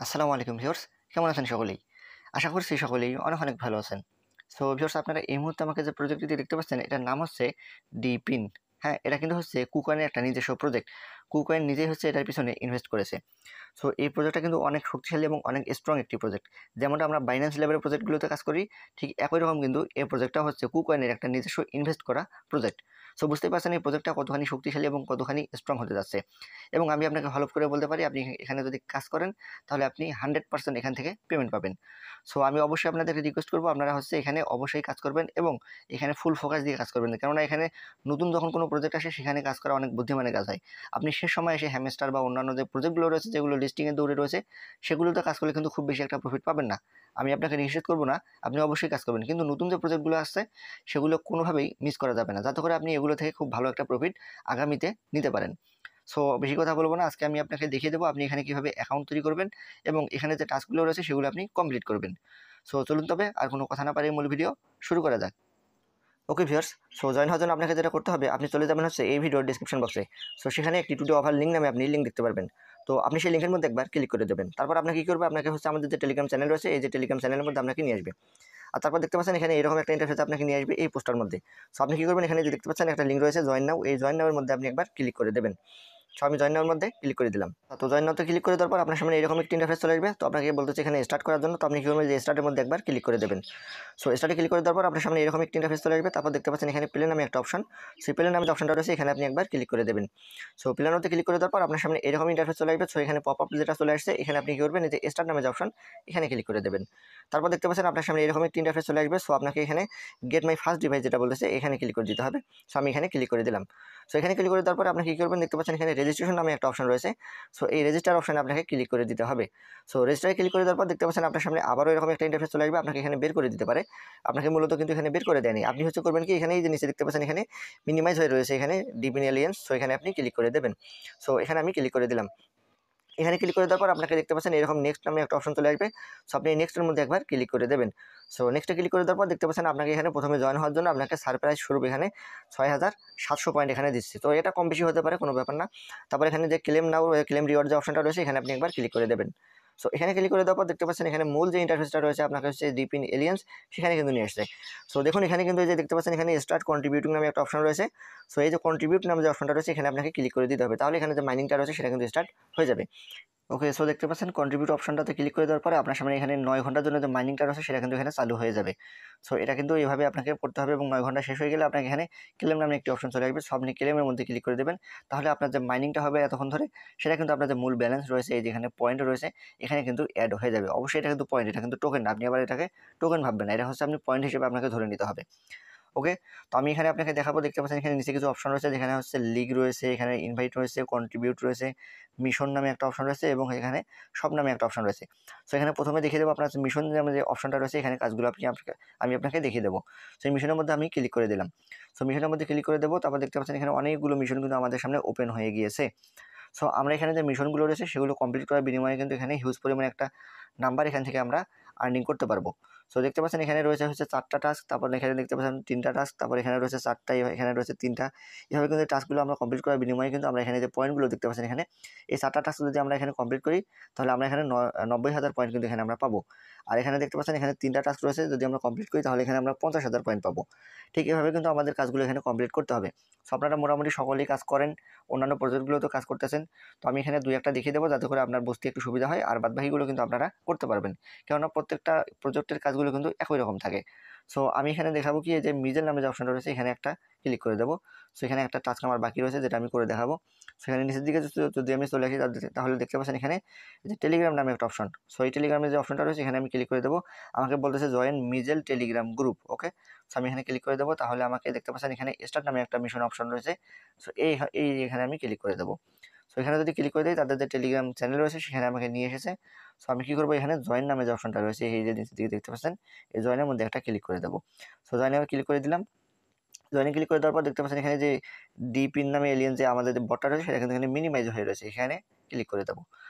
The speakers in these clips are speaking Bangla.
আসসালামু আলাইকুম ভিউয়ার্স, কেমন আছেন সকলেই? আশা করছি সকলেই অনেক অনেক ভালো আছেন। সো ভিউয়ার্স, আপনারা এই মুহূর্তে আমাকে যে প্রজেক্টটি দেখতে পাচ্ছেন এটার নাম হচ্ছে ডিপিন। হ্যাঁ, এটা কিন্তু হচ্ছে কুকয়েনের একটা নিজস্ব প্রজেক্ট। কুকয়েন নিজেই হচ্ছে এটার পিছনে ইনভেস্ট করেছে। সো এই প্রজেক্টটা কিন্তু অনেক শক্তিশালী এবং অনেক স্ট্রং একটি প্রজেক্ট। যেমনটা আমরা বাইন্যান্স লেভেলের প্রজেক্টগুলোতে কাজ করি, ঠিক একই রকম কিন্তু এই প্রজেক্টটা হচ্ছে কুকয়েনের একটা নিজস্ব ইনভেস্ট করা প্রজেক্ট। সো বুঝতেই পারছেন এই প্রজেক্টটা কতখানি শক্তিশালী এবং কতখানি স্ট্রং হতে যাচ্ছে। এবং আমি আপনাকে হলফ করে বলতে পারি, আপনি এখানে যদি কাজ করেন তাহলে আপনি 100% এখান থেকে পেমেন্ট পাবেন। সো আমি অবশ্যই আপনাদেরকে রিকোয়েস্ট করবো, আপনারা হচ্ছে এখানে অবশ্যই কাজ করবেন এবং এখানে ফুল ফোকাস দিয়ে কাজ করবেন। কেননা এখানে নতুন যখন কোনো প্রজেক্ট আসে সেখানে কাজ করা অনেক বুদ্ধিমানের কাজ হয়। আপনি সে সময় এসে হ্যামস্টার বা অন্যান্য যে প্রজেক্টগুলো রয়েছে যেগুলো লিস্টিংয়ের দৌড়ে রয়েছে সেগুলোতে কাজ করলে কিন্তু খুব বেশি একটা প্রফিট পাবেন না। আমি আপনাকে নিষেধ করবো না, আপনি অবশ্যই কাজ করবেন, কিন্তু নতুন যে প্রজেক্টগুলো আসছে সেগুলো কোনোভাবেই মিস করা যাবে না, যাতে করে আপনি এগুলো থেকে খুব ভালো একটা প্রফিট আগামীতে নিতে পারেন। সো বেশি কথা বলবো না, আজকে আমি আপনাকে দেখিয়ে দেবো আপনি এখানে কিভাবে অ্যাকাউন্ট তৈরি করবেন এবং এখানে যে টাস্কগুলো রয়েছে সেগুলো আপনি কমপ্লিট করবেন। সো চলুন তবে আর কোনো কথা না পারে মূল ভিডিও শুরু করা যাক। ওকে ভিউয়ার্স, সো জয়েন হওয়ার জন্য আপনাকে যেটা করতে হবে, আপনি চলে যাবেন হচ্ছে এই ভিডিওর ডিসক্রিপশন বক্সে। সো সেখানে একটি টুডে অফার লিঙ্ক নামে আপনি লিঙ্ক দেখতে পারবেন। তো আপনি সেই লিঙ্কের মধ্যে একবার ক্লিক করে দেবেন। তারপর আপনাকে কী করবে, আপনাকে হচ্ছে আমাদের যে টেলিগ্রাম চ্যানেল রয়েছে এই যে টেলিগ্রাম চ্যানেলের মধ্যে আপনাকে নিয়ে আসবে। আর তারপর দেখতে পাচ্ছেন এখানে এরকম একটা ইন্টারফেস আপনাকে নিয়ে আসবে এই পোস্টার মধ্যে। সো আপনি কী করবেন, এখানে যে দেখতে পাচ্ছেন একটা লিঙ্ক রয়েছে জয়েন নাও, এই জয়েন নাওয়ের মধ্যে আপনি একবার ক্লিক করে দেবেন। সো আমি জয়েন নাওয়ার মধ্যে ক্লিক করে দিলাম। তো জয়েন নাওতে ক্লিক করে দেওয়ার পর আপনার সামনে এরকম একটি ইন্টারফেস চলে আসবে। তো আপনাকে বলতেছে এখানে স্টার্ট করার জন্য, তো আপনি কী করবেন যে স্টার্টের মধ্যে একবার ক্লিক করে দেবেন। সো স্টার্টে ক্লিক করে দেওয়ার পর আপনার সামনে এরকম একটি ইন্টারফেস চলে আসবে। তারপর দেখতে পাচ্ছেন এখানে প্লে নামে একটা অপশন, সেই প্লে নামে যে অপশনটা রয়েছে এখানে আপনি একবার ক্লিক করে দেবেন। সো প্লেনোতে ক্লিক করে দেওয়ার পর আপনার সামনে এরকম ইন্টারফেস চলে আসবে। সো এখানে পপ আপ যেটা চলে আসছে এখানে আপনি কী করবেন, এই যে স্টার্ট নামে যে অপশন এখানে ক্লিক করে দেবেন। তারপর দেখতে পাচ্ছেন আপনার সামনে এরকম একটি ইন্টারফেস চলে আসবে। সো আপনাকে এখানে গেট মাই ফার্স্ট ডিভাইস যেটা বলতেছে এখানে ক্লিক করে দিতে হবে। সো আমি এখানে ক্লিক করে দিলাম। সো এখানে ক্লিক করে দেওয়ার পর আপনি কী করবেন, দেখতে পাচ্ছেন এখানে রেজিস্ট্রেশন নামে একটা অপশন রয়েছে। সো এই রেজিস্টার অপশনে আপনাকে ক্লিক করে দিতে হবে। সো রেজিস্টারে ক্লিক করে দেওয়ার পর দেখতে পাচ্ছেন আপনার সামনে আবারও এরকম একটা ইন্টারফেস চলে আসবে। আপনাকে এখানে বের করে দিতে পারে, আপনাকে মূলত কিন্তু এখানে বের করে দেয়নি। আপনি হচ্ছে করবেন কি, এখানে এই যে নিচে দেখতে পাচ্ছেন এখানে মিনিমাইজ হয়ে রয়েছে এখানে ডিপিন এলিয়েন্স। সো এখানে আপনি ক্লিক করে দেবেন। সো এখানে আমি ক্লিক করে দিলাম। এখানে ক্লিক করে দেওয়ার পর আপনাকে দেখতে পাচ্ছেন এরকম নেক্সট নামে একটা অপশন চলে আসবে। সো আপনি এই নেক্সটের মধ্যে একবার ক্লিক করে দেবেন। সো নেক্সটে ক্লিক করে দেওয়ার পর দেখতে পাচ্ছেন আপনাকে এখানে প্রথমে জয়েন হওয়ার জন্য আপনাকে সারপ্রাইজ স্বরূপ এখানে 6700 পয়েন্ট এখানে দিচ্ছে। তো এটা কম বেশি হতে পারে, কোনো ব্যাপার না। তারপর এখানে যে ক্লেম নাও ক্লেম রিওয়ার্ড যে অপশনটা রয়েছে এখানে আপনি একবার ক্লিক করে দেবেন। সো এখানে ক্লিক করে দেওয়ার পর দেখতে পাচ্ছেন এখানে মূল যে ইন্টারফেসটা রয়েছে আপনাকে হচ্ছে ডিপিন এলিয়েন্স সেখানে কিন্তু নিয়ে আসছে। সো দেখুন এখানে কিন্তু এই যে দেখতে পাচ্ছেন এখানে স্টার্ট কন্ট্রিবিউটিং নামে একটা অপশন রয়েছে। সো এই যে কন্ট্রিবিউট নামে যে অপশনটা রয়েছে এখানে আপনাকে ক্লিক করে দিতে হবে, তাহলে এখানে যে মাইনিংটা রয়েছে সেটা কিন্তু স্টার্ট হয়ে যাবে। ওকে, সো দেখতে পাচ্ছেন কন্ট্রিবিউট অপশনটাতে ক্লিক করে দেওয়ার পরে আপনার সামনে এখানে 9 ঘন্টার জন্য যে মাইনিংটা রয়েছে সেটা কিন্তু এখানে চালু হয়ে যাবে। সো এটা কিন্তু এইভাবে আপনাকে করতে হবে এবং 9 ঘন্টা শেষ হয়ে গেলে আপনাকে এখানে ক্লেম নামে একটি অপশন চলে আসবে। সো আপনি ক্লেমের মধ্যে ক্লিক করে দেবেন, তাহলে আপনার যে মাইনিংটা হবে এতক্ষণ ধরে সেটা কিন্তু আপনার যে মূল ব্যালেন্স রয়েছে এই যেখানে পয়েন্ট রয়েছে এখানে কিন্তু অ্যাড হয়ে যাবে। অবশ্যই এটা কিন্তু পয়েন্ট, এটা কিন্তু টোকেন না, আপনি আবার এটাকে টোকেন ভাববেন না, এটা হচ্ছে আপনি পয়েন্ট হিসেবে আপনাকে ধরে নিতে হবে। ওকে, তো আমি এখানে আপনাকে দেখাবো, দেখতে পাচ্ছেন এখানে নিচে কিছু অপশন রয়েছে যেখানে হচ্ছে লিগ রয়েছে, এখানে ইনভাইট রয়েছে, কন্ট্রিবিউট রয়েছে, মিশন নামে একটা অপশন রয়েছে এবং এখানে সব নামে একটা অপশন রয়েছে। সো এখানে প্রথমে দেখিয়ে দেবো আপনার মিশন নামে যে অপশনটা রয়েছে এখানে কাজগুলো আমি আপনাকে দেখিয়ে দেবো। সেই মিশনের মধ্যে আমি ক্লিক করে দিলাম। সো মিশনের মধ্যে ক্লিক করে দেবো, তারপর দেখতে পাচ্ছেন এখানে অনেকগুলো মিশন কিন্তু আমাদের সামনে ওপেন হয়ে গিয়েছে। সো আমরা এখানে যে মিশনগুলো রয়েছে সেগুলো কমপ্লিট করার বিনিময়ে কিন্তু এখানে হিউজ পরিমাণে একটা নাম্বার এখান থেকে আমরা আর্নিং করতে পারবো। সো দেখতে পাচ্ছেন এখানে রয়েছে হচ্ছে 4টা টাস্ক, তারপর এখানে দেখতে পাচ্ছেন 3টা টাস্ক, তারপর এখানে রয়েছে 4টা, এখানে রয়েছে 3টা। এভাবে কিন্তু টাস্কগুলো আমরা কমপ্লিট করার বিনিময়ে কিন্তু আমরা এখানে যে পয়েন্টগুলো দেখতে পাচ্ছেন এখানে এই 4টা টাস্ক যদি আমরা এখানে কমপ্লিট করি তাহলে আমরা এখানে 90,000 পয়েন্ট কিন্তু এখানে আমরা পাবো। আর এখানে দেখতে পাচ্ছেন এখানে 3টা টাস্ক রয়েছে, যদি আমরা কমপ্লিট করি তাহলে এখানে আমরা 50,000 পয়েন্ট পাবো। ঠিক এভাবে কিন্তু আমাদের কাজগুলো এখানে কমপ্লিট করতে হবে। সো আপনারা মোটামুটি সকলেই কাজ করেন, অন্যান্য প্রজেক্টগুলোতেও কাজ করতেছেন। তো আমি এখানে 2-1টা দেখিয়ে দেবো যাতে করে আপনার বুঝতে একটু সুবিধা হয়, আর বাদবাকিগুলো কিন্তু আপনারা করতে পারবেন, কেননা প্রত্যেকটা প্রজেক্টের কাজগুলো কিন্তু একই রকম থাকে। সো আমি এখানে দেখাবো কি, এই যে মিজেল নামে যে অপশনটা রয়েছে এখানে একটা ক্লিক করে দেবো। সো এখানে একটা টাস্ক আমার বাকি রয়েছে যেটা আমি করে দেখাবো। সেখানে নিচের দিকে যদি আমি চলে আসি তাহলে দেখতে পাচ্ছেন এখানে যে টেলিগ্রাম নামে একটা অপশন। সো এই টেলিগ্রামের যে অপশনটা রয়েছে এখানে আমি ক্লিক করে দেবো। আমাকে বলতেছে জয়েন মিজেল টেলিগ্রাম গ্রুপ। ওকে, সো আমি এখানে ক্লিক করে দেবো, তাহলে আমাকে দেখতে পাচ্ছেন এখানে স্টার্ট নামে একটা মিশন অপশন রয়েছে। সো এই এখানে আমি ক্লিক করে দেবো। সো এখানে যদি ক্লিক করে দিই তাদের যে টেলিগ্রাম চ্যানেল রয়েছে সেখানে আমাকে নিয়ে এসেছে। সো আমি কী করবো, এখানে জয়েন নামে যে অপশনটা রয়েছে এই যে নিচের দিকে দেখতে পাচ্ছেন এই জয়েনের মধ্যে একটা ক্লিক করে দেবো। সো জয়েনে আমি ক্লিক করে দিলাম। জয়েনে ক্লিক করে দেওয়ার পর দেখতে পাচ্ছেন এখানে যে ডিপিন নামে এলিয়েন যে আমাদের যে বটটা রয়েছে সেটা কিন্তু এখানে মিনিমাইজ হয়ে রয়েছে, এখানে ক্লিক করে দেবো।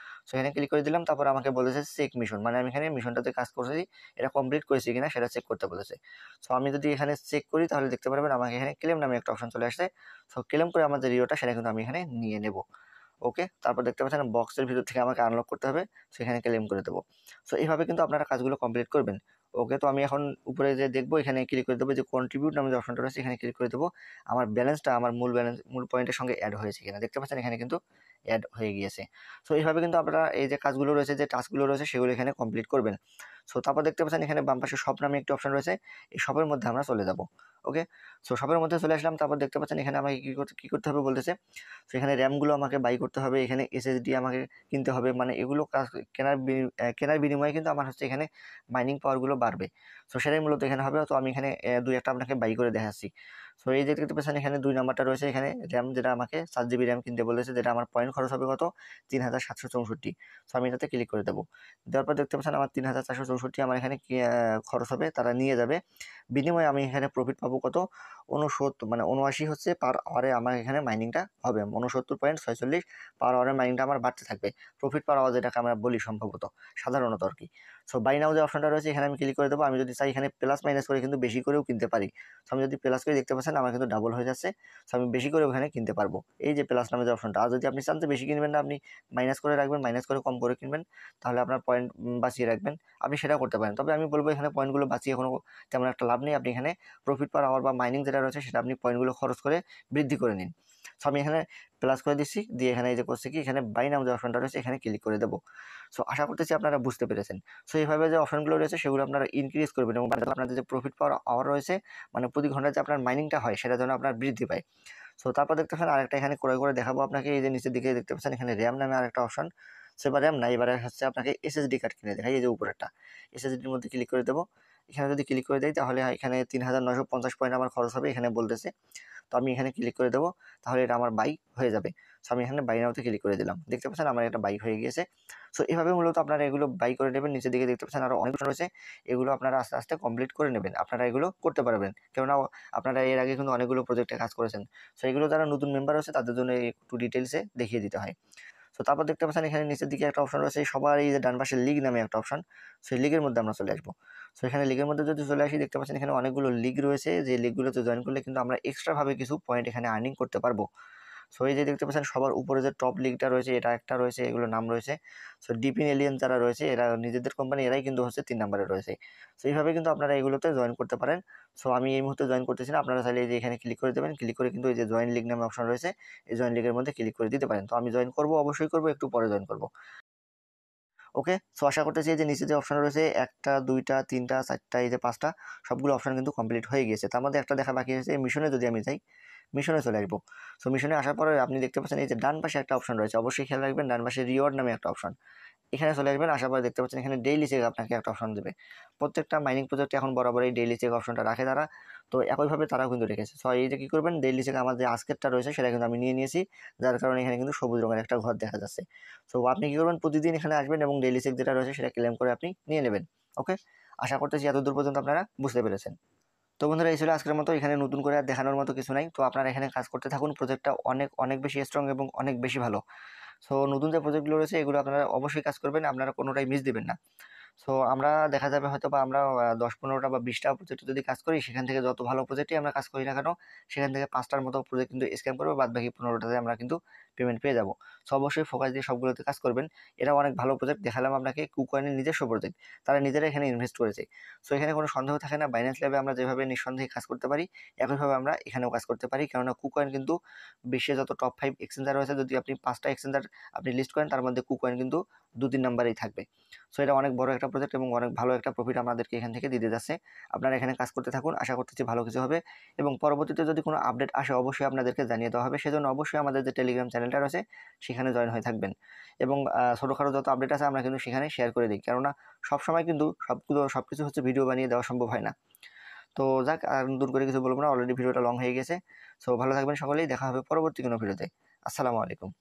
সো এখানে ক্লিক করে দিলাম, তারপর আমাকে বলেছে চেক মিশন, মানে আমি এখানে মিশনটাতে কাজ করছি এটা কমপ্লিট করেছি কিনা সেটা চেক করতে বলেছে। সো আমি যদি এখানে চেক করি তাহলে দেখতে পারবেন আমাকে এখানে ক্লেম নামে একটা অপশন চলে আসছে। সো ক্লেম করে আমাদের রিওটা সেটা কিন্তু আমি এখানে নিয়ে নেব। ওকে, তারপর দেখতে পাচ্ছেন বক্সের ভিতর থেকে আমাকে আনলক করতে হবে, সেখানে ক্লেম করে দেবো। সো এইভাবে কিন্তু আপনারা কাজগুলো কমপ্লিট করবেন। ওকে, তো আমি এখন উপরে যে দেখবো এখানে ক্লিক করে দেবো, যে কন্ট্রিবিউট নামে যে অপশনটা রয়েছে এখানে ক্লিক করে দেবো। আমার ব্যালেন্সটা আমার মূল পয়েন্টের সঙ্গে অ্যাড হয়েছে কিনা দেখতে পাচ্ছেন, এখানে কিন্তু অ্যাড হয়ে গিয়েছে। সো এইভাবে কিন্তু আপনারা এই যে কাজগুলো রয়েছে, যে টাস্কগুলো রয়েছে সেগুলো এখানে কমপ্লিট করবেন। সো তারপর দেখতে পাচ্ছেন এখানে বাম পাশে শপ নামে একটি অপশন রয়েছে, এই শপের মধ্যে আমরা চলে যাব। ওকে, সো শপের মধ্যে চলে আসলাম। তারপর দেখতে পাচ্ছেন এখানে আমাকে কি করতে হবে বলতেছে। সো এখানে র্যামগুলো আমাকে বাই করতে হবে, এখানে এসএসডি আমাকে কিনতে হবে, মানে এগুলো কাজ কেনার বিনিময়ে কিন্তু আমার হচ্ছে এখানে মাইনিং পাওয়ারগুলো বাড়বে। সো সেটাই মূলত এখানে হবে। তো আমি এখানে দুই একটা আপনাকে বাই করে দেখাচ্ছি। সো এই যে দেখতে পাচ্ছেন এখানে 2 নাম্বারটা রয়েছে, এখানে র্যাম যেটা আমাকে 7 GB র্যাম কিনতে বলেছে, যেটা আমার পয়েন্ট খরচ হবে কত 3764। সো আমি এটাতে ক্লিক করে দেবো। দেওয়ার পর দেখতে পাচ্ছেন আমার 3464 আমার এখানে খরচ হবে, তারা নিয়ে যাবে। বিনিময়ে আমি এখানে প্রফিট পাবো কত 69, মানে 79 হচ্ছে পার আওয়ারে আমার এখানে মাইনিংটা হবে। 69.46 পার আওয়ারের মাইনিংটা আমার বাড়তে থাকবে। প্রফিট পার আওয়ার যেটাকে আমরা বলি সম্ভবত, সাধারণত আর কি। সো বাই নাও যে অপশনটা রয়েছে এখানে আমি ক্লিক করে দেবো। আমি যদি চাই এখানে প্লাস মাইনাস করে কিন্তু বেশি করেও কিনতে পারি। সো আমি যদি প্লাস করে দেখতে পাচ্ছেন আমার কিন্তু ডাবল হয়ে যাচ্ছে। সো আমি বেশি করে ওখানে কিনতে পারবো, এই যে প্লাস নামে যে অপশনটা। আর যদি আপনি চান তো বেশি কিনবেন না, আপনি মাইনাস করে রাখবেন, মাইনাস করে কম করে কিনবেন, তাহলে আপনার পয়েন্ট বাঁচিয়ে রাখবেন, আপনি সেটা করতে পারেন। তবে আমি বলবো এখানে পয়েন্টগুলো বাঁচিয়ে কোনো তেমন একটা লাভ নেই। আপনি এখানে প্রফিট পার আওয়ার বা মাইনিং যেটা রয়েছে সেটা আপনি পয়েন্টগুলো খরচ করে বৃদ্ধি করে নিন। সো আমি এখানে প্লাস করে দিচ্ছি, দিয়ে এখানে এই যে করছি কি এখানে বাই নাম যে অপশনটা রয়েছে এখানে ক্লিক করে দেবো। সো আশা করতেছি আপনারা বুঝতে পেরেছেন। সো এইভাবে যে অপশনগুলো রয়েছে সেগুলো আপনারা ইনক্রিজ করবেন, এবং আপনাদের যে প্রফিট পাওয়ার আওয়ার রয়েছে, মানে প্রতি ঘন্টায় যে আপনার মাইনিংটা হয় সেটা যেন আপনার বৃদ্ধি পায়। সো তারপর দেখতে পাচ্ছেন আরেকটা এখানে করে দেখাবো আপনাকে। এই যে নিচের দিকে দেখতে পাচ্ছেন এখানে র্যাম নামে আরেকটা অপশন। সো এবার র্যাম না, এবারে হচ্ছে আপনাকে এসএসডি কার্ড কিনে দেখাই। এই যে উপরেরটা এসএসডির মধ্যে ক্লিক করে দেবো। এখানে যদি ক্লিক করে দেয় তাহলে এখানে 3950 পয়েন্ট আমার খরচ হবে এখানে বলতেছে। তো আমি এখানে ক্লিক করে দেবো, তাহলে এটা আমার বাই হয়ে যাবে। সো আমি এখানে বাই নাওতে ক্লিক করে দিলাম, দেখতে পাচ্ছেন আমার একটা বাই হয়ে গিয়েছে। সো এভাবে মূলত আপনারা এগুলো বাই করে নেবেন। নিচের দিকে দেখতে পাচ্ছেন আরও অনেক অপশন রয়েছে, এগুলো আপনারা আস্তে আস্তে কমপ্লিট করে নেবেন। আপনারা এগুলো করতে পারবেন, কেননা আপনারা এর আগে কিন্তু অনেকগুলো প্রজেক্টে কাজ করেছেন। সো এগুলো যারা নতুন মেম্বার আছে তাদের জন্য একটু ডিটেলসে দেখিয়ে দিতে হয়। সো তারপর দেখতে পাচ্ছেন এখানে নিচের দিকে একটা অপশন রয়েছে সবার, এই যে ডান পাশে লিগ নামে একটা অপশন। সো এই লিগের মধ্যে আমরা চলে আসবো। সো এখানে লিগের মধ্যে যদি চলে আসি দেখতে পাচ্ছেন এখানে অনেকগুলো লিগ রয়েছে, যে লিগগুলোতে জয়েন করলে কিন্তু আমরা এক্সট্রাভাবে কিছু পয়েন্ট এখানে আর্নিং করতে পারবো। সো এই যে দেখতে পাচ্ছেন সবার উপরে যে টপ লিগটা রয়েছে এটা একটা রয়েছে, এগুলোর নাম রয়েছে। সো ডিপিন এলিয়েন যারা রয়েছে এরা নিজেদের কোম্পানি, এরাই কিন্তু হচ্ছে 3 নম্বরে রয়েছে। সো এইভাবে কিন্তু আপনারা এগুলোতে জয়েন করতে পারেন। সো আমি এই মুহূর্তে জয়েন করতেছি না, আপনারা চাইলে এই যে এখানে ক্লিক করে দেবেন, ক্লিক করে কিন্তু এই যে জয়েন লিগ নামে অপশন রয়েছে, এই জয়েন লিগের মধ্যে ক্লিক করে দিতে পারেন। তো আমি জয়েন করবো, অবশ্যই করবো, একটু পরে জয়েন করবো। ওকে, সো আশা করতেছি যে নিচে যে অপশন রয়েছে 1টা 2টা 3টা 4টা এই যে 5টা সবগুলো অপশন কিন্তু কমপ্লিট হয়ে গিয়েছে। তার মধ্যে একটা দেখা বাকি আছে, মিশনে যদি আমি যাই, মিশনে চলে আসবো। সো মিশনে আসার পরে আপনি দেখতে পাচ্ছেন এই যে ডান পাশে একটা অপশন রয়েছে, অবশ্যই খেয়াল রাখবেন ডান পাশে রিওয়ার্ড নামে একটা অপশন। এখানে চলে আসবেন, আসার পরে দেখতে পাচ্ছেন এখানে ডেইলি চেক আপনাকে একটা অপশন দেবে। প্রত্যেকটা মাইনিং প্রজেক্ট এখন বরাবর এই ডেইলি চেক অপশনটা রাখে তারা, তো একইভাবে তারাও কিন্তু রেখেছে। সো এই যে কী করবেন, ডেইলি চেক আমার যে আজকেরটা রয়েছে সেটা কিন্তু আমি নিয়ে নিয়েছি, যার কারণে এখানে কিন্তু সবুজ রঙের একটা ঘর দেখা যাচ্ছে। সো আপনি কী করবেন, প্রতিদিন এখানে আসবেন এবং ডেইলি চেক যেটা রয়েছে সেটা ক্লেম করে আপনি নিয়ে নেবেন। ওকে, আশা করতেছি এতদূর পর্যন্ত আপনারা বুঝতে পেরেছেন। তো বন্ধুরা এই ছিল আজকের মতো, এখানে নতুন করে আর দেখানোর মতো কিছু নাই। তো আপনারা এখানে কাজ করতে থাকুন, প্রজেক্টটা অনেক অনেক বেশি স্ট্রং এবং অনেক বেশি ভালো। সো নতুন যে প্রজেক্টগুলো রয়েছে এগুলো আপনারা অবশ্যই কাজ করবেন, আপনারা কোনোটাই মিস দিবেন না। সো আমরা দেখা যাবে হয়তো বা আমরা 10-15টা বা 20টা প্রজেক্টে যদি কাজ করি, সেখান থেকে যত ভালো প্রজেক্টই আমরা কাজ করি না কেন, সেখান থেকে 5টার মতো প্রজেক্ট কিন্তু স্ক্যাম করবে, বাদ বাকি 15টাতে আমরা কিন্তু পেমেন্ট পেয়ে যাবো। সো অবশ্যই ফোকাস দিয়ে সবগুলোতে কাজ করবেন। এরা অনেক ভালো প্রজেক্ট, দেখালাম আপনাকে কুকয়েনের নিজস্ব প্রজেক্ট, তারা নিজেরা এখানে ইনভেস্ট করেছে। সো এখানে কোনো সন্দেহ থাকে না, বাইন্যান্স ল্যাবে আমরা যেভাবে নিঃসন্দেহে কাজ করতে পারি একইভাবে আমরা এখানেও কাজ করতে পারি, কেননা কুকয়েন কিন্তু বিশ্বে যত টপ 5 এক্সচেঞ্জার রয়েছে, যদি আপনি 5টা এক্সচেঞ্জার আপনি লিস্ট করেন তার মধ্যে কুকয়েন কিন্তু 2-3 নাম্বারেই থাকবে। সো এটা অনেক বড় একটা প্রজেক্ট এবং অনেক ভালো একটা প্রফিট আমাদেরকে এখান থেকে দিতে যাচ্ছে। আপনারা এখানে কাজ করতে থাকুন, আশা করতেছি ভালো কিছু হবে, এবং পরবর্তীতে যদি কোনো আপডেট আসে অবশ্যই আপনাদেরকে জানিয়ে দেওয়া হবে। সেজন্য অবশ্যই আমাদের যে টেলিগ্রাম চ্যানেলটা রয়েছে সেখানে জয়েন হয়ে থাকবেন, এবং ছোটোখাটো যত আপডেট আছে আমরা কিন্তু সেখানে শেয়ার করে দিই, কেননা সবসময় কিন্তু সবকিছু হচ্ছে ভিডিও বানিয়ে দেওয়া সম্ভব হয় না। তো যাক, আর নতুন করে কিছু বলবো না, অলরেডি ভিডিওটা লং হয়ে গেছে। সো ভালো থাকবেন সকলেই, দেখা হবে পরবর্তী কোনো ভিডিওতে। আসসালামু আলাইকুম।